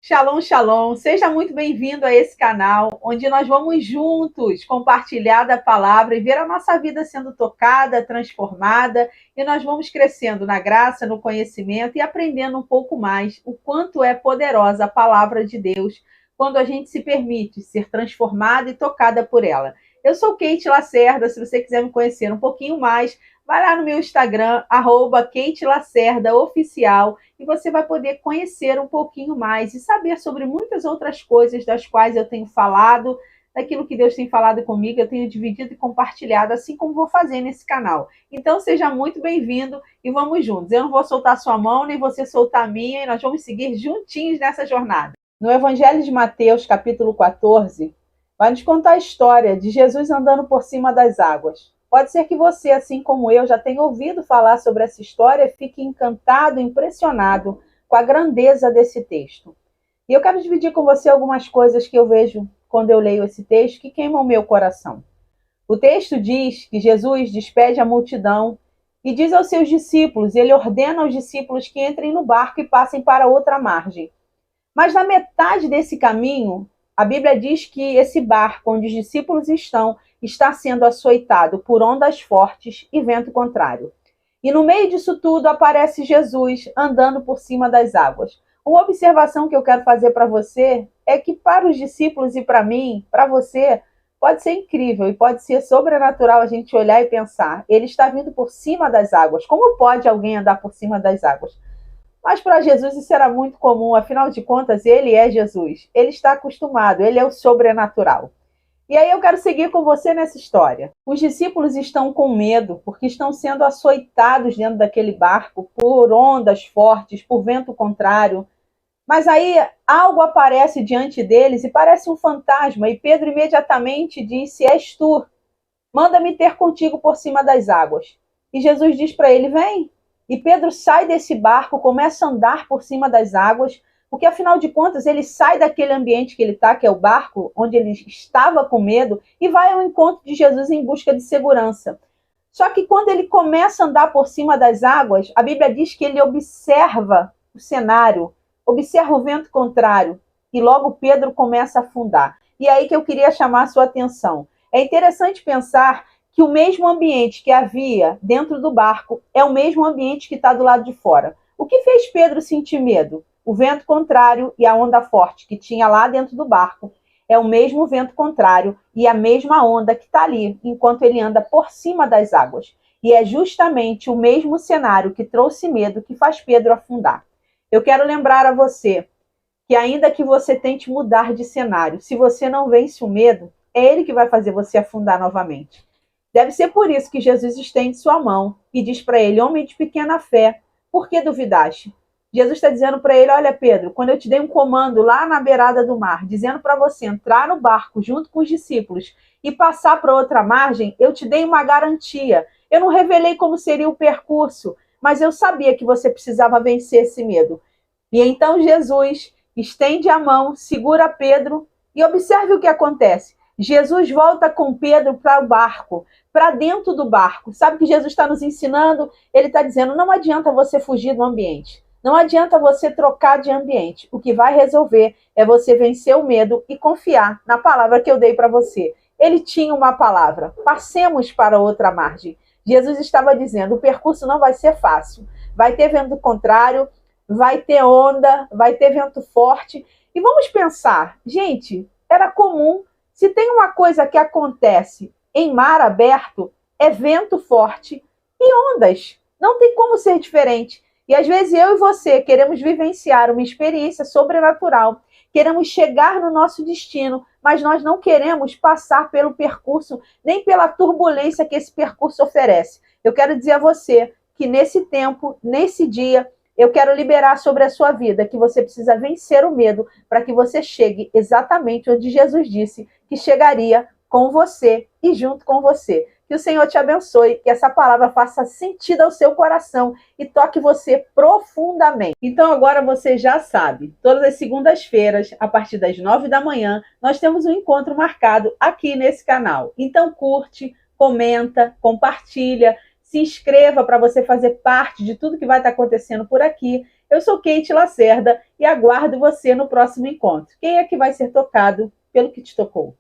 Shalom, shalom. Seja muito bem-vindo a esse canal, onde nós vamos juntos compartilhar da palavra e ver a nossa vida sendo tocada, transformada, e nós vamos crescendo na graça, no conhecimento e aprendendo um pouco mais o quanto é poderosa a palavra de Deus quando a gente se permite ser transformada e tocada por ela. Eu sou Kate Lacerda. Se você quiser me conhecer um pouquinho mais, vai lá no meu Instagram, @KateLacerdaOficial, e você vai poder conhecer um pouquinho mais e saber sobre muitas outras coisas das quais eu tenho falado, daquilo que Deus tem falado comigo, eu tenho dividido e compartilhado, assim como vou fazer nesse canal. Então, seja muito bem-vindo e vamos juntos. Eu não vou soltar sua mão, nem você soltar a minha, e nós vamos seguir juntinhos nessa jornada. No Evangelho de Mateus, capítulo 14, vai nos contar a história de Jesus andando por cima das águas. Pode ser que você, assim como eu, já tenha ouvido falar sobre essa história e fique encantado, impressionado com a grandeza desse texto. E eu quero dividir com você algumas coisas que eu vejo quando eu leio esse texto que queimam o meu coração. O texto diz que Jesus despede a multidão e diz aos seus discípulos, ele ordena aos discípulos que entrem no barco e passem para outra margem. Mas na metade desse caminho, a Bíblia diz que esse barco onde os discípulos estão está sendo açoitado por ondas fortes e vento contrário. E no meio disso tudo aparece Jesus andando por cima das águas. Uma observação que eu quero fazer para você é que para os discípulos e para mim, para você, pode ser incrível e pode ser sobrenatural a gente olhar e pensar, ele está vindo por cima das águas. Como pode alguém andar por cima das águas? Mas para Jesus isso era muito comum, afinal de contas, ele é Jesus. Ele está acostumado, ele é o sobrenatural. E aí eu quero seguir com você nessa história. Os discípulos estão com medo, porque estão sendo açoitados dentro daquele barco por ondas fortes, por vento contrário. Mas aí algo aparece diante deles e parece um fantasma, e Pedro imediatamente disse: És tu, manda-me ter contigo por cima das águas. E Jesus diz para ele: vem. E Pedro sai desse barco, começa a andar por cima das águas, porque afinal de contas ele sai daquele ambiente que ele está, que é o barco, onde ele estava com medo, e vai ao encontro de Jesus em busca de segurança. Só que quando ele começa a andar por cima das águas, a Bíblia diz que ele observa o cenário, observa o vento contrário, e logo Pedro começa a afundar. E é aí que eu queria chamar a sua atenção. É interessante pensar que o mesmo ambiente que havia dentro do barco é o mesmo ambiente que está do lado de fora. O que fez Pedro sentir medo? O vento contrário e a onda forte que tinha lá dentro do barco é o mesmo vento contrário e a mesma onda que está ali enquanto ele anda por cima das águas. E é justamente o mesmo cenário que trouxe medo que faz Pedro afundar. Eu quero lembrar a você que ainda que você tente mudar de cenário, se você não vence o medo, é ele que vai fazer você afundar novamente. Deve ser por isso que Jesus estende sua mão e diz para ele: homem de pequena fé, por que duvidaste? Jesus está dizendo para ele: olha, Pedro, quando eu te dei um comando lá na beirada do mar, dizendo para você entrar no barco junto com os discípulos e passar para outra margem, eu te dei uma garantia. Eu não revelei como seria o percurso, mas eu sabia que você precisava vencer esse medo. E então Jesus estende a mão, segura Pedro e observe o que acontece. Jesus volta com Pedro para o barco, para dentro do barco. Sabe o que Jesus está nos ensinando? Ele está dizendo: não adianta você fugir do ambiente. Não adianta você trocar de ambiente. O que vai resolver é você vencer o medo e confiar na palavra que eu dei para você. Ele tinha uma palavra: passemos para outra margem. Jesus estava dizendo: o percurso não vai ser fácil. Vai ter vento contrário, vai ter onda, vai ter vento forte. E vamos pensar, gente, era comum. Se tem uma coisa que acontece em mar aberto, é vento forte e ondas. Não tem como ser diferente. E às vezes eu e você queremos vivenciar uma experiência sobrenatural, queremos chegar no nosso destino, mas nós não queremos passar pelo percurso, nem pela turbulência que esse percurso oferece. Eu quero dizer a você que nesse tempo, nesse dia, eu quero liberar sobre a sua vida que você precisa vencer o medo para que você chegue exatamente onde Jesus disse que chegaria, com você e junto com você. Que o Senhor te abençoe, que essa palavra faça sentido ao seu coração e toque você profundamente. Então agora você já sabe, todas as segundas-feiras, a partir das 9 da manhã, nós temos um encontro marcado aqui nesse canal. Então curte, comenta, compartilha, se inscreva para você fazer parte de tudo que vai estar acontecendo por aqui. Eu sou Kate Lacerda e aguardo você no próximo encontro. Quem é que vai ser tocado pelo que te tocou?